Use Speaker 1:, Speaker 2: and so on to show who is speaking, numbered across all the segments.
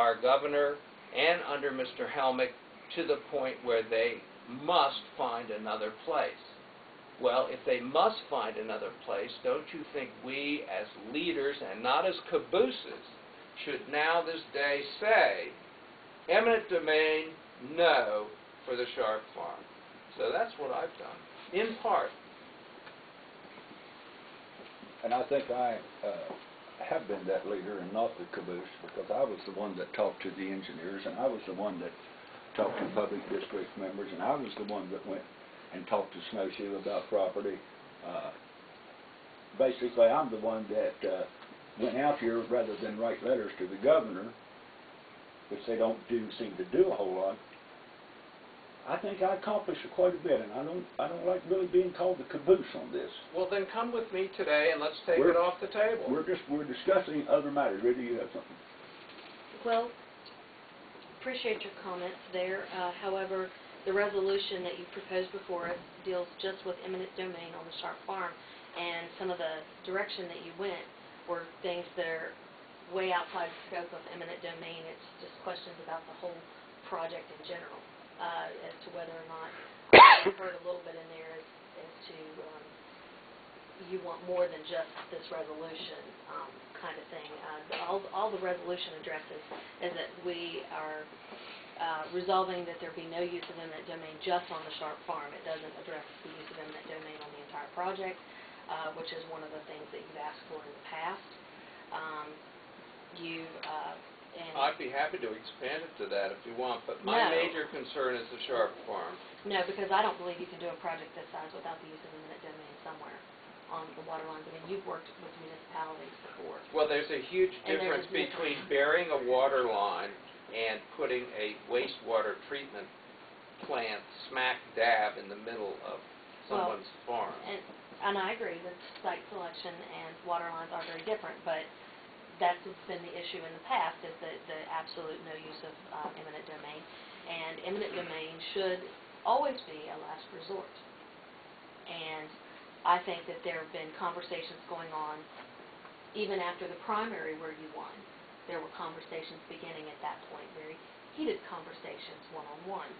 Speaker 1: our governor and under Mr. Helmick to the point where they must find another place. Well, if they must find another place, don't you think we as leaders and not as cabooses should now this day say, eminent domain, no, for the Sharp Farm? So that's what I've done, in part.
Speaker 2: And I think I have been that leader and not the caboose, because I was the one that talked to the engineers, and I was the one that talked to public district members, and I was the one that went and talked to Snowshoe about property. Basically, I'm the one that went out here rather than write letters to the governor, which they don't seem to do a whole lot. I think I accomplished quite a bit, and I don't like really being called the caboose on this.
Speaker 1: Well, then come with me today and let's take it off the table.
Speaker 2: We're discussing other matters. Rita, you have something?
Speaker 3: Well, appreciate your comments there. However, the resolution that you proposed before us deals just with eminent domain on the Sharp Farm, and some of the direction that you went were things that are way outside the scope of eminent domain. It's just questions about the whole project in general. As to whether or not, I've heard a little bit in there as to you want more than just this resolution kind of thing. All the resolution addresses is that we are resolving that there be no use of eminent domain just on the Sharp Farm. It doesn't address the use of eminent domain on the entire project, which is one of the things that you've asked for in the past.
Speaker 1: I'd be happy to expand it to that if you want, but my major concern is the Sharp Farm.
Speaker 3: No, because I don't believe you can do a project this size without the use of eminent domain somewhere on the water lines. I mean, you've worked with municipalities before.
Speaker 1: Well, there's a huge difference between burying a water line and putting a wastewater treatment plant smack dab in the middle of someone's farm.
Speaker 3: And I agree that site selection and water lines are very different, but that's been the issue in the past, is the absolute no use of eminent domain. And eminent domain should always be a last resort. And I think that there have been conversations going on even after the primary where you won. There were conversations beginning at that point, very heated conversations, one-on-one,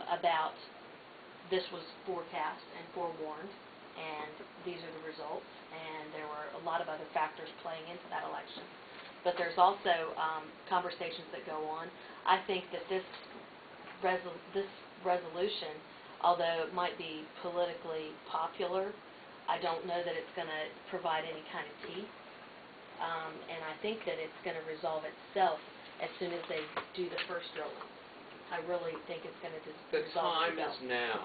Speaker 3: about this was forecast and forewarned, and these are the results, and there were a lot of other factors playing into that election. But there's also conversations that go on. I think that this resolution, although it might be politically popular, I don't know that it's going to provide any kind of teeth, and I think that it's going to resolve itself as soon as they do the first drilling. I really think it's going to resolve itself.
Speaker 1: The time is now.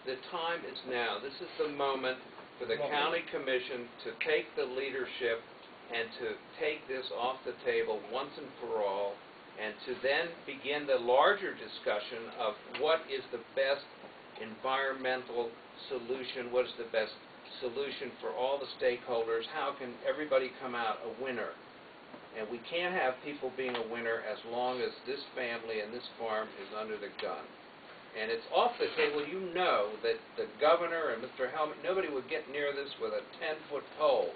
Speaker 1: The time is now. This is the moment for the county commission to take the leadership and to take this off the table once and for all, and to then begin the larger discussion of what is the best environmental solution, what is the best solution for all the stakeholders, how can everybody come out a winner. And we can't have people being a winner as long as this family and this farm is under the gun. And it's off the table. You know that the governor and Mr. Helmick, nobody would get near this with a 10-foot pole.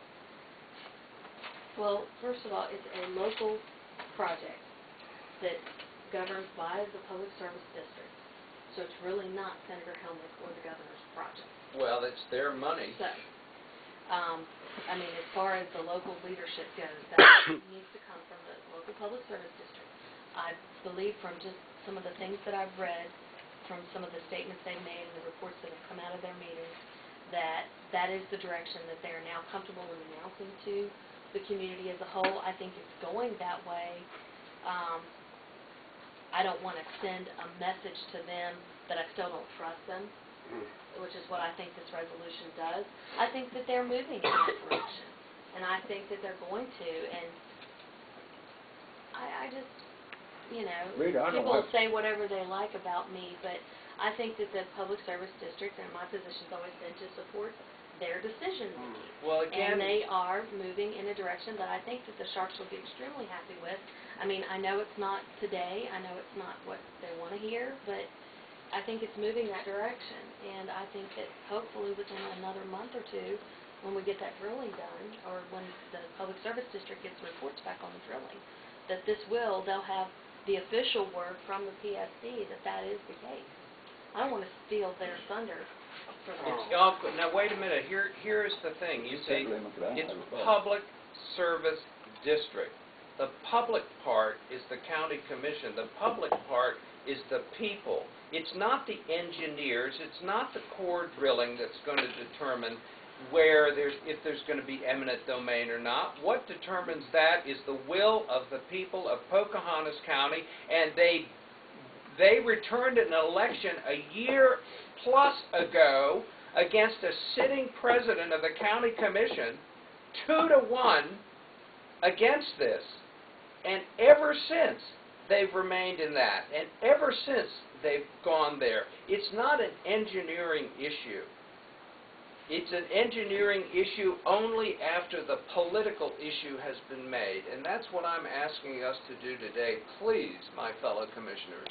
Speaker 3: Well, first of all, it's a local project that's governed by the Public Service District. So it's really not Senator Helmick or the governor's project.
Speaker 1: Well, it's their money.
Speaker 3: So, I mean, as far as the local leadership goes, that needs to come from the local Public Service District. I believe from just some of the things that I've read, from some of the statements they've made and the reports that have come out of their meetings, that is the direction that they are now comfortable in announcing to the community as a whole. I think it's going that way. I don't want to send a message to them that I still don't trust them, which is what I think this resolution does. I think that they're moving in that direction, and I think that they're going to, and I just, you know,
Speaker 2: Rita,
Speaker 3: people say whatever they like about me, but I think that the Public Service District, and my position's always been to support their decision making.
Speaker 1: Well, again,
Speaker 3: and they are moving in a direction that I think that the Sharps will be extremely happy with. I mean, I know it's not today, I know it's not what they want to hear, but I think it's moving that direction, and I think that hopefully within another month or two, when we get that drilling done, or when the Public Service District gets reports back on the drilling, that this will, they'll have the official word from the PSC that that is the case. I don't want to steal their thunder from
Speaker 1: It's
Speaker 3: that.
Speaker 1: awkward. Now, wait a minute. Here's the thing. You see, it's public service district. The public part is the county commission. The public part is the people. It's not the engineers. It's not the core drilling that's going to determine if there's going to be eminent domain or not. What determines that is the will of the people of Pocahontas County, and they returned an election a year plus ago against a sitting president of the county commission, 2-1 against this. And ever since, they've remained in that. And ever since, they've gone there. It's not an engineering issue. It's an engineering issue only after the political issue has been made. And that's what I'm asking us to do today. Please, my fellow commissioners,